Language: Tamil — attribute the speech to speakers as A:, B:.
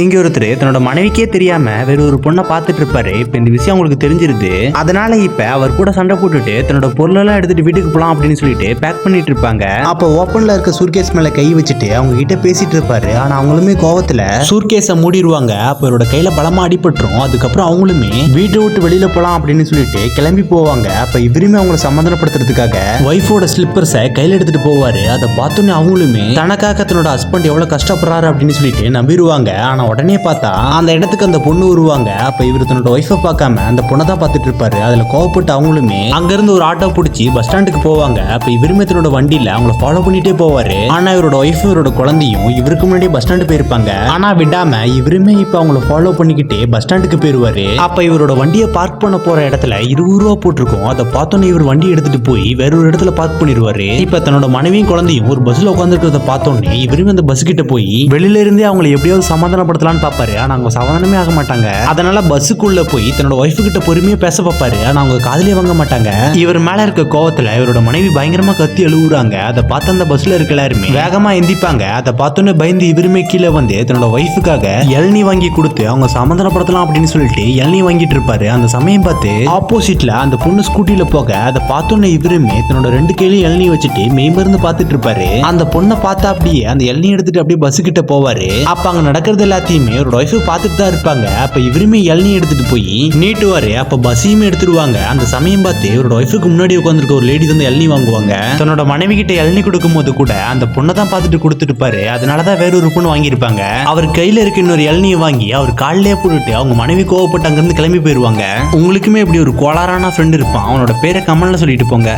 A: இங்க ஒருத்தர் தன்னோட மனைவிக்கே தெரியாம வேற ஒரு பொண்ணை பார்த்துட்டு இருப்பாரு. இப்ப இந்த விஷயம் உங்களுக்கு தெரிஞ்சிருது. அதனால இப்ப அவர் கூட சண்டை போட்டுட்டு தன்னோட பொருளெல்லாம் எடுத்துட்டு வீட்டுக்கு போலாம் அப்படின்னு சொல்லிட்டு பேக் பண்ணிட்டு இருப்பாங்க. அப்ப ஓப்பன்ல இருக்க சூர்கேஸ் மேல கை வச்சுட்டு அவங்க கிட்ட பேசிட்டு இருப்பாரு. ஆனா அவங்களுமே கோவத்துல சூர்கேஸை மூடிடுவாங்க. அப்ப இவரோட கையில பலமா அடிபட்டுரும். அதுக்கப்புறம் அவங்களுமே வீட்டை விட்டு வெளியில போலாம் அப்படின்னு சொல்லிட்டு கிளம்பி போவாங்க. அப்ப இவருமே அவங்களை சமாதானப்படுத்துறதுக்காக ஒய்ஃபோட ஸ்லிப்பர்ஸை கையில எடுத்துட்டு போவாரு. அதை பார்த்தோன்னே அவங்களுமே தனக்காக தன்னோட ஹஸ்பண்ட் எவ்வளவு கஷ்டப்படுறாரு அப்படின்னு சொல்லிட்டு நம்பிடுவாங்க. ஆனா உடனே பார்த்தா அந்த இடத்துக்கு அந்த பொண்ணு வருவாங்க. அப்ப இவர் தன்னோட ஒய்ஃபை பார்க்காம அந்த பொண்ணை தான் பார்த்துட்டு இருப்பாரு. அதுல கோவப்பட்டு அவங்களுமே அங்கிருந்து ஒரு ஆட்டோ பிடிச்சி பஸ் ஸ்டாண்டுக்கு போவாங்க. அப்ப இவருமே தன்னோட வண்டியில அவங்கள ஃபாலோ பண்ணிட்டே போவாரு. ஆனா இவரோட ஒய்ஃப் இவரோட குழந்தையும் இவருக்கு முன்னாடியே பஸ் ஸ்டாண்டு போயிருப்பாங்க. ஆனா விடாம இவருமே இப்ப அவங்கள ஃபாலோ பண்ணிக்கிட்டே பஸ் ஸ்டாண்டுக்கு போயிருவாரு. அப்ப இவரோட வண்டியை பார்க் பண்ண போற இடத்துல 20 ரூபா போட்டிருக்கும். அதை பார்த்தோன்னே இவர் வண்டி எடுத்துட்டு போய் வேற ஒரு இடத்துல பார்க் பண்ணிடுவாரு. இப்ப தன்னோட மனைவியும் குழந்தையும் ஒரு பஸ்ல உட்காந்துருக்கிறத பார்த்தோன்னே இவருமே அந்த பஸ் கிட்ட போய் வெளியில இருந்தே அவங்களை எப்படியாவது சமாதானப்படுத்தலாம்னு பாப்பாரு. ஆனா அவங்க சமாதானமே ஆக மாட்டாங்க. அதனால பஸ்ஸுக்குள்ள போய் தன்னோட ஒய்ஃபு கிட்ட பொறுமையா பேச பாப்பாரு. ஆனா அவங்க காதுலயே வாங்க மாட்டாங்க. இவர் மேல இருக்க கோவத்துல இவரோட மனைவி பயங்கரமா கத்தி அழுகுறாங்க. அதை பார்த்து அந்த பஸ்ல இருக்க எல்லாருமே வேகமா எந்திப்பாங்க. அதை பார்த்தோன்னே பயந்து இவருமே கீழே வந்து தன்னோட ஒய்ஃபுக்காக இளநீ வாங்கி கொடுத்து அவங்க சமாதானப்படுத்தலாம் அப்படின்னு சொல்லிட்டு இளநீ வாங்கிட்டு இருப்பாரு. அந்த சமயம் பார்த்து ஆப்போசிட்ல அந்த பொண்ணு ஸ்கூட்டில போக அதை பார்த்தோன்னே இவருமே தன்னோட 2 கையிலையும் இளநீ வச்சுட்டு மெய்மருந்து பார்த்துட்டு இருப்பாரு. அந்த பொண்ணை பார்த்தா அப்படியே அந்த இளநீ எடுத்துட்டு அப்படியே பஸ் கிட்ட போவாரு. அப்ப அங்க நடக்கிறது எல்லாத்தையுமே ஒரு ஒய்ஃபு பார்த்துட்டு தான் இருப்பாங்க. அப்ப இவருமே இளநீ எடுத்துட்டு போய் நீட்டுவாரு. அப்ப பஸ்ஸையுமே எடுத்துருவாங்க. அந்த சமயம் பார்த்து இவரோட ஒய்ஃபுக்கு முன்னாடி உட்காந்துருக்க ஒரு லேடி வந்து இளநீ வாங்குவாங்க. தன்னோட மனைவி கிட்ட இளநீ கொடுக்கும் போது கூட அந்த பொண்ணை தான் பார்த்துட்டு கொடுத்துட்டு இருப்பாரு. அதனாலதான் வேற ஒரு பொண்ணு வாங்கியிருப்பாங்க. அவர் கையில இருக்க இன்னொரு இளநியை வாங்கி அவர் காலிலே போட்டுட்டு அவங்க மனைவி கோவப்பட்டு அங்கிருந்து கிளம்பி போயிருவாங்க. உங்களுக்குமே இப்படி ஒரு கோளாறான ஃப்ரெண்ட் இருப்பான். அவனோட பேரை கமெண்ட்ல சொல்லிட்டு போங்க.